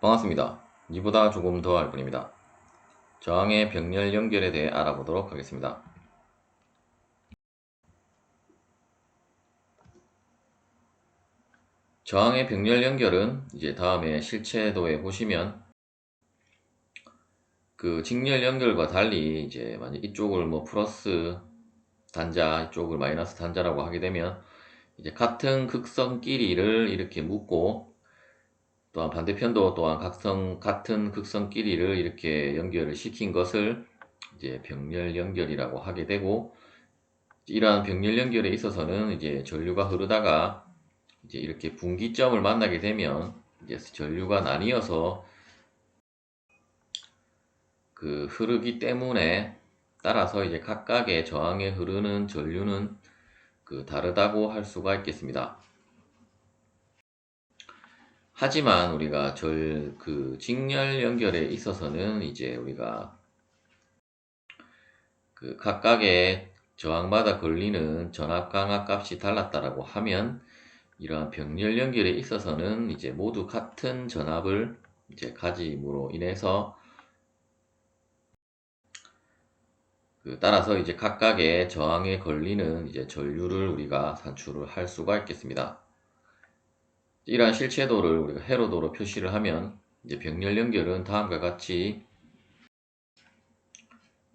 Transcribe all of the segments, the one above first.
반갑습니다. 이보다 조금 더 알 뿐입니다. 저항의 병렬 연결에 대해 알아보도록 하겠습니다. 저항의 병렬 연결은 이제 다음에 실체도에 보시면 그 직렬 연결과 달리 이제 만약 이쪽을 뭐 플러스 단자, 이쪽을 마이너스 단자라고 하게 되면 이제 같은 극선끼리를 이렇게 묶고 또한 반대편도 또한 같은 극선끼리를 이렇게 연결을 시킨 것을 이제 병렬 연결이라고 하게 되고, 이러한 병렬 연결에 있어서는 이제 전류가 흐르다가 이제 이렇게 분기점을 만나게 되면 이제 전류가 나뉘어서 그 흐르기 때문에 따라서 이제 각각의 저항에 흐르는 전류는 그 다르다고 할 수가 있겠습니다. 하지만 우리가 그 직렬 연결에 있어서는 이제 우리가 그 각각의 저항마다 걸리는 전압 강압 값이 달랐다라고 하면 이러한 병렬 연결에 있어서는 이제 모두 같은 전압을 이제 가짐으로 인해서 따라서 이제 각각의 저항에 걸리는 이제 전류를 우리가 산출을 할 수가 있겠습니다. 이러한 실체도를 우리가 회로도로 표시를 하면 이제 병렬 연결은 다음과 같이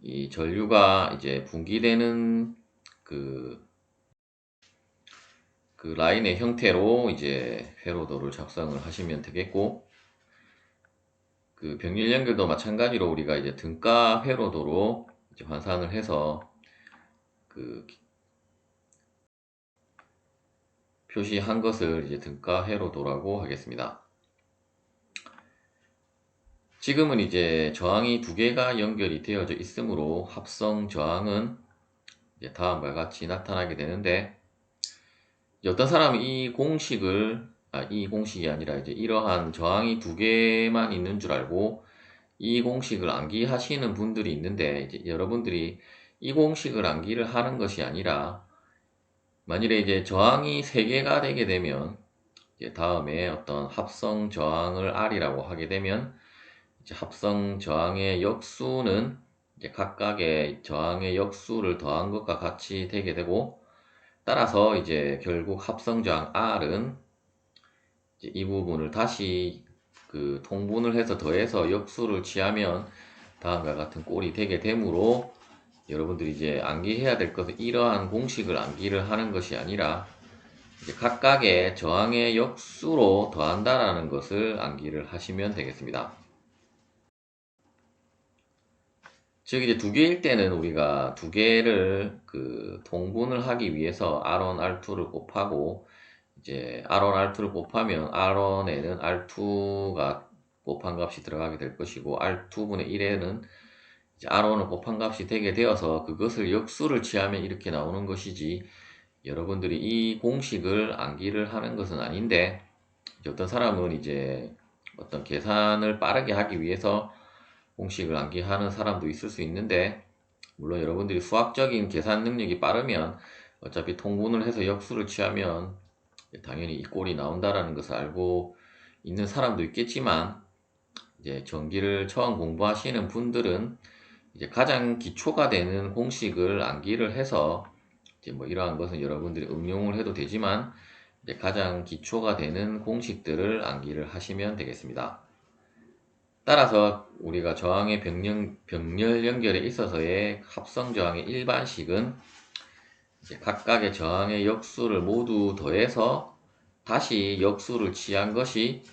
이 전류가 이제 분기되는 그 라인의 형태로 이제 회로도를 작성을 하시면 되겠고, 그 병렬 연결도 마찬가지로 우리가 이제 등가 회로도로 이제 환산을 해서 그 표시한 것을 이제 등가 회로도라고 하겠습니다. 지금은 이제 저항이 두 개가 연결이 되어져 있으므로 합성 저항은 이제 다음과 같이 나타나게 되는데, 어떤 사람은 이 공식이 아니라 이제 이러한 저항이 두 개만 있는 줄 알고 이 공식을 암기하시는 분들이 있는데, 이제 여러분들이 이 공식을 암기를 하는 것이 아니라 만일에 이제 저항이 세 개가 되게 되면 이제 다음에 어떤 합성 저항을 R이라고 하게 되면 이제 합성 저항의 역수는 이제 각각의 저항의 역수를 더한 것과 같이 되게 되고, 따라서 이제 결국 합성 저항 R은 이제 이 부분을 다시 그 통분을 해서 더해서 역수를 취하면 다음과 같은 꼴이 되게 되므로, 여러분들이 이제 암기해야 될 것은 이러한 공식을 암기를 하는 것이 아니라 이제 각각의 저항의 역수로 더한다라는 것을 암기를 하시면 되겠습니다. 즉 이제 두 개일 때는 우리가 두 개를 그 통분을 하기 위해서 R1, R2를 곱하고, 이제 R1, R2를 곱하면 R1에는 R2가 곱한 값이 들어가게 될 것이고, R2분의 1에는 이제 R1을 곱한 값이 되게 되어서 그것을 역수를 취하면 이렇게 나오는 것이지, 여러분들이 이 공식을 암기를 하는 것은 아닌데, 어떤 사람은 이제 어떤 계산을 빠르게 하기 위해서 공식을 암기하는 사람도 있을 수 있는데, 물론 여러분들이 수학적인 계산 능력이 빠르면 어차피 통분을 해서 역수를 취하면 당연히 이 꼴이 나온다라는 것을 알고 있는 사람도 있겠지만, 이제 전기를 처음 공부하시는 분들은 이제 가장 기초가 되는 공식을 암기를 해서 이제 뭐 이러한 것은 여러분들이 응용을 해도 되지만 이제 가장 기초가 되는 공식들을 암기를 하시면 되겠습니다. 따라서 우리가 저항의 병렬 연결에 있어서의 합성 저항의 일반식은 이제 각각의 저항의 역수를 모두 더해서 다시 역수를 취한 것이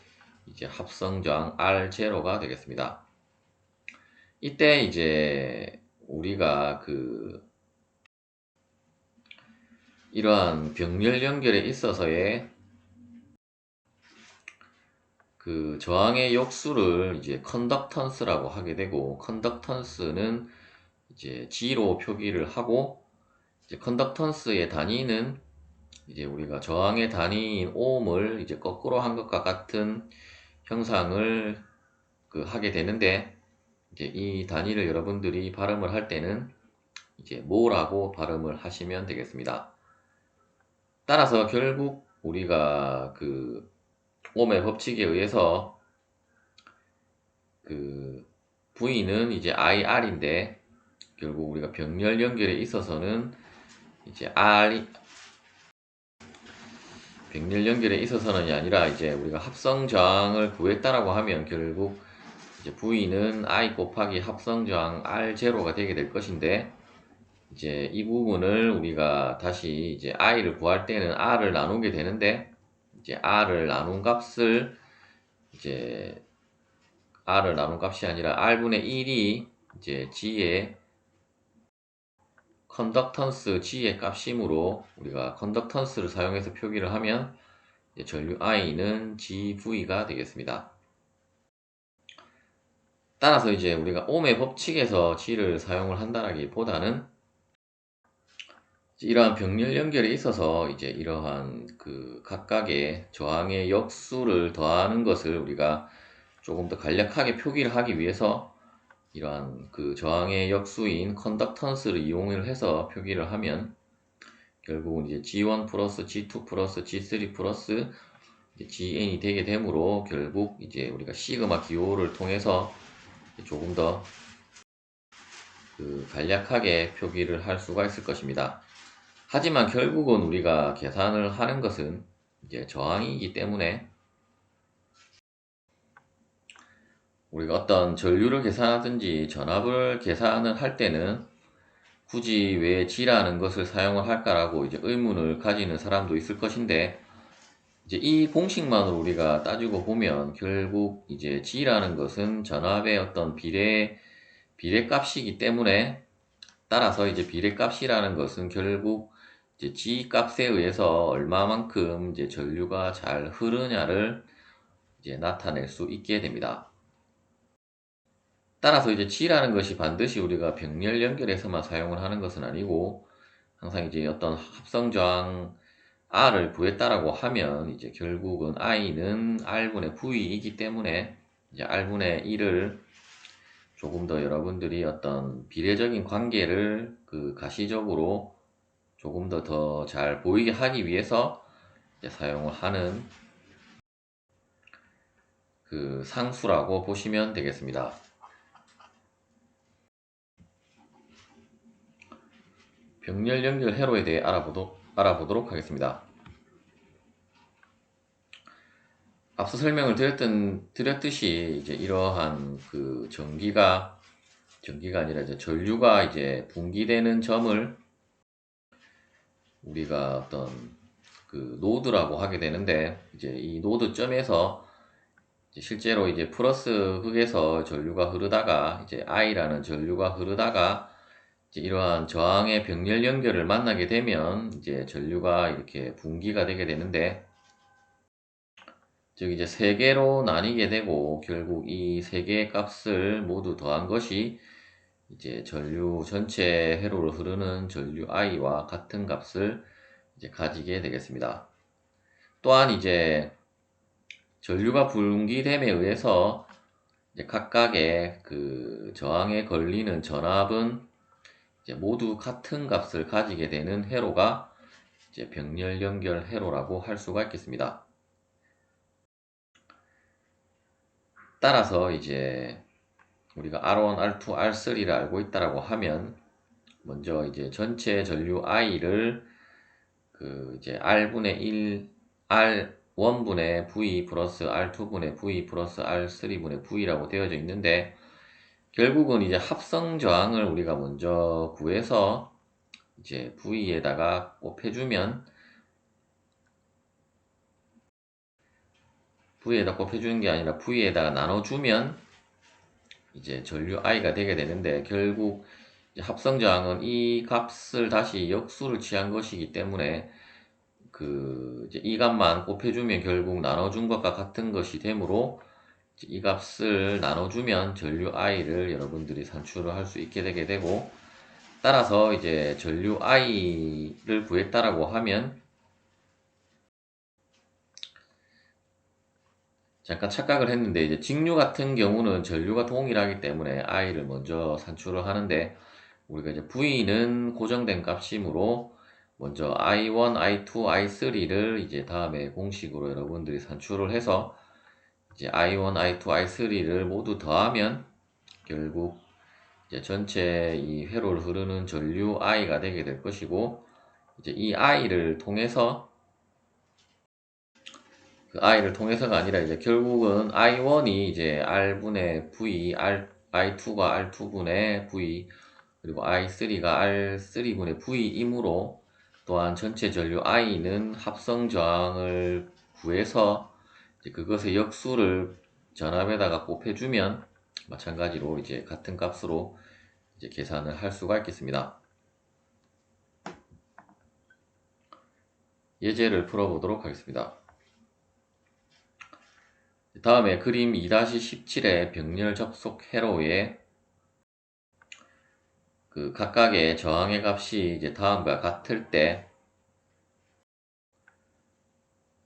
이제 합성 저항 R0가 되겠습니다. 이때 이제 우리가 이러한 병렬 연결에 있어서의 그 저항의 역수를 이제 컨덕턴스라고 하게 되고, 컨덕턴스는 이제 G로 표기를 하고, 이제 컨덕턴스의 단위는 이제 우리가 저항의 단위인 ohm을 이제 거꾸로 한 것과 같은 형상을 하게 되는데, 이제 이 단위를 여러분들이 발음을 할 때는 이제 모라고 발음을 하시면 되겠습니다. 따라서 결국 우리가 ohm의 법칙에 의해서 그 V는 이제 IR인데 결국 우리가 병렬 연결에 있어서는 이제 병렬 연결에 있어서는이 아니라 이제 우리가 합성 저항을 구했다라고 하면 결국 이제 V는 I 곱하기 합성 저항 R0가 되게 될 것인데 이제 이 부분을 우리가 다시 이제 I를 구할 때는 R을 나누게 되는데 이제 R을 나눈 값을 이제 R을 나눈 값이 아니라 R분의 1이 이제 G의 컨덕턴스 G의 값이므로 우리가 컨덕턴스를 사용해서 표기를 하면 이제 전류 I는 GV가 되겠습니다. 따라서 이제 우리가 옴의 법칙에서 G를 사용을 한다라기보다는 이러한 병렬 연결에 있어서 이제 이러한 그 각각의 저항의 역수를 더하는 것을 우리가 조금 더 간략하게 표기를 하기 위해서 이러한 그 저항의 역수인 컨덕턴스를 이용을 해서 표기를 하면 결국은 이제 G1 플러스 G2 플러스 G3 플러스 GN이 되게 되므로 결국 이제 우리가 시그마 기호를 통해서 조금 더 그 간략하게 표기를 할 수가 있을 것입니다. 하지만 결국은 우리가 계산을 하는 것은 이제 저항이기 때문에 우리가 어떤 전류를 계산하든지 전압을 계산을 할 때는 굳이 왜 G라는 것을 사용을 할까라고 이제 의문을 가지는 사람도 있을 것인데 이제 이 공식만으로 우리가 따지고 보면 결국 이제 G라는 것은 전압의 어떤 비례값이기 때문에 따라서 이제 비례값이라는 것은 결국 이제 G 값에 의해서 얼마만큼 이제 전류가 잘 흐르냐를 이제 나타낼 수 있게 됩니다. 따라서 이제 G라는 것이 반드시 우리가 병렬 연결해서만 사용을 하는 것은 아니고 항상 이제 어떤 합성 저항 R을 구했다라고 하면 이제 결국은 I는 R분의 V이기 때문에 이제 R분의 1을 조금 더 여러분들이 어떤 비례적인 관계를 그 가시적으로 조금 더 잘 보이게 하기 위해서 이제 사용을 하는 그 상수라고 보시면 되겠습니다. 병렬 연결 회로에 대해 알아보도록 하겠습니다. 앞서 설명을 드렸듯이 이제 이러한 그 전기가 아니라 이제 전류가 이제 분기되는 점을 우리가 어떤 그 노드라고 하게 되는데 이제 이 노드점에서 이제 실제로 이제 플러스 흑에서 전류가 흐르다가 이제 I라는 전류가 흐르다가 이제 이러한 저항의 병렬 연결을 만나게 되면 이제 전류가 이렇게 분기가 되게 되는데 즉 이제 세 개로 나뉘게 되고 결국 이 세 개의 값을 모두 더한 것이 이제 전류 전체 회로를 흐르는 전류 I와 같은 값을 이제 가지게 되겠습니다. 또한 이제 전류가 분기됨에 의해서 이제 각각의 그 저항에 걸리는 전압은 이제 모두 같은 값을 가지게 되는 회로가 이제 병렬 연결 회로라고 할 수가 있겠습니다. 따라서 이제 우리가 R1, R2, R3를 알고 있다라고 하면 먼저 이제 전체 전류 I를 그 이제 R분의 1, R1분의 V 플러스 R2분의 V 플러스 R3분의 V라고 되어져 있는데 결국은 이제 합성 저항을 우리가 먼저 구해서 이제 V에다가 곱해주면 V에다 곱해주는 게 아니라 V에다가 나눠주면 이제 전류 I가 되게 되는데 결국 합성 저항은 이 값을 다시 역수를 취한 것이기 때문에 그 이제 이 값만 곱해주면 결국 나눠준 것과 같은 것이 되므로 이 값을 나눠주면 전류 I를 여러분들이 산출을 할 수 있게 되게 되고 따라서 이제 전류 I를 구했다라고 하면 잠깐 착각을 했는데 이제 직류 같은 경우는 전류가 동일하기 때문에 I를 먼저 산출을 하는데 우리가 이제 V는 고정된 값이므로 먼저 I1, I2, I3를 이제 다음에 공식으로 여러분들이 산출을 해서 이제 I1, I2, I3를 모두 더하면 결국 이제 전체 이 회로를 흐르는 전류 I가 되게 될 것이고, 이제 이 I를 통해서 그 I를 통해서가 아니라 이제 결국은 I1이 이제 R분의 V, I2가 R2분의 V, 그리고 I3가 R3분의 V이므로, 또한 전체 전류 I는 합성 저항을 구해서 이제 그것의 역수를 전압에다가 곱해주면 마찬가지로 이제 같은 값으로 이제 계산을 할 수가 있겠습니다. 예제를 풀어보도록 하겠습니다. 다음에 그림 2-17의 병렬 접속 회로에 그 각각의 저항의 값이 이제 다음과 같을 때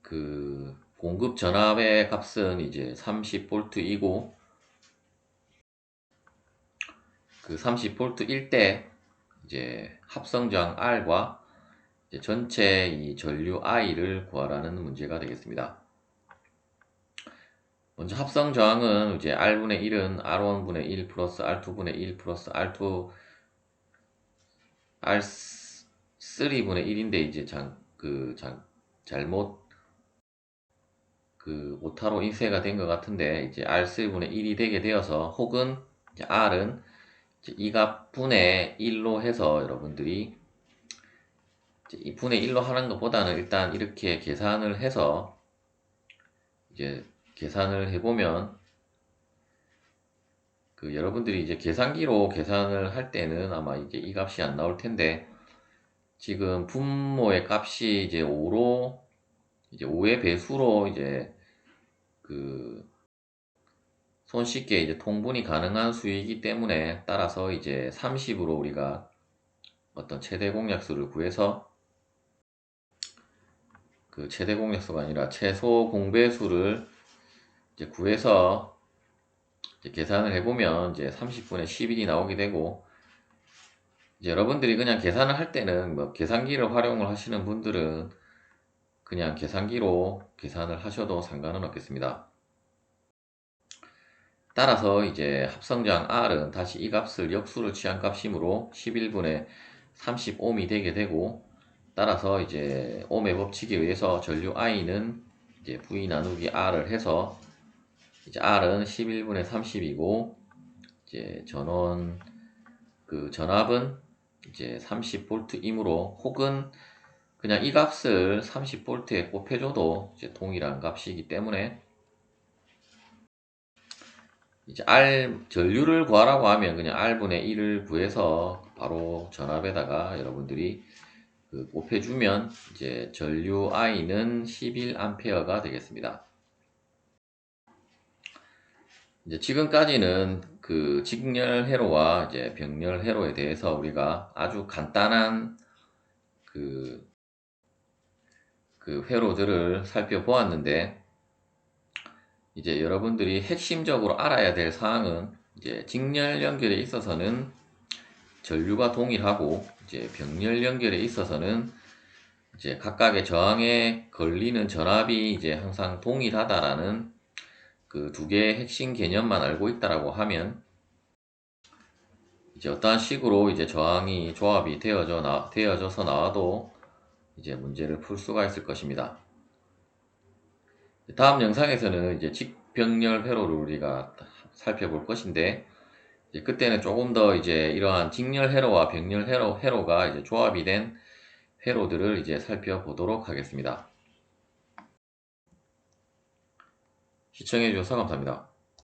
그 공급 전압의 값은 이제 30V이고, 그 30V일 때 이제 합성 저항 R과 이제 전체 이 전류 I를 구하라는 문제가 되겠습니다. 먼저 합성 저항은 이제 R분의 1은 R1분의 1 플러스 R2분의 1 플러스 R3분의 1인데 이제 잘못 그 오타로 인쇄가 된 것 같은데, 이제 R3분의 1이 되게 되어서, 혹은 이제 R은 이제 이 값분의 1로 해서 여러분들이 이제 이 분의 1로 하는 것보다는 일단 이렇게 계산을 해서 이제 계산을 해보면, 그 여러분들이 이제 계산기로 계산을 할 때는 아마 이제 이 값이 안 나올 텐데, 지금 분모의 값이 이제 5로 이제 5의 배수로 이제 그 손쉽게 이제 통분이 가능한 수이기 때문에, 따라서 이제 30으로 우리가 어떤 최대 공약수를 구해서, 그 최대 공약수가 아니라 최소 공배수를 이제 구해서 이제 계산을 해보면 이제 30분의 11이 나오게 되고, 이제 여러분들이 그냥 계산을 할 때는 뭐 계산기를 활용을 하시는 분들은 그냥 계산기로 계산을 하셔도 상관은 없겠습니다. 따라서 이제 합성장 R은 다시 이 값을 역수를 취한 값이므로 11분의 30ohm이 되게 되고, 따라서 이제 ohm의 법칙에 의해서 전류 I는 이제 V 나누기 R을 해서 이제 R은 11분의 30이고, 이제 그 전압은 이제 30V이므로, 혹은 그냥 이 값을 30V에 곱해줘도 이제 동일한 값이기 때문에, 이제 전류를 구하라고 하면 그냥 R분의 1을 구해서 바로 전압에다가 여러분들이 그 곱해주면 이제 전류 I는 11A가 되겠습니다. 이제 지금까지는 그 직렬 회로와 이제 병렬 회로에 대해서 우리가 아주 간단한 그 회로들을 살펴보았는데, 이제 여러분들이 핵심적으로 알아야 될 사항은, 이제 직렬 연결에 있어서는 전류가 동일하고, 이제 병렬 연결에 있어서는 이제 각각의 저항에 걸리는 전압이 이제 항상 동일하다라는 그 두 개의 핵심 개념만 알고 있다라고 하면, 이제 어떠한 식으로 이제 저항이 조합이 되어져서 나와도 이제 문제를 풀 수가 있을 것입니다. 다음 영상에서는 이제 직병렬 회로를 우리가 살펴볼 것인데, 이제 그때는 조금 더 이제 이러한 직렬 회로와 병렬 회로가 이제 조합이 된 회로들을 이제 살펴보도록 하겠습니다. 시청해 주셔서 감사합니다.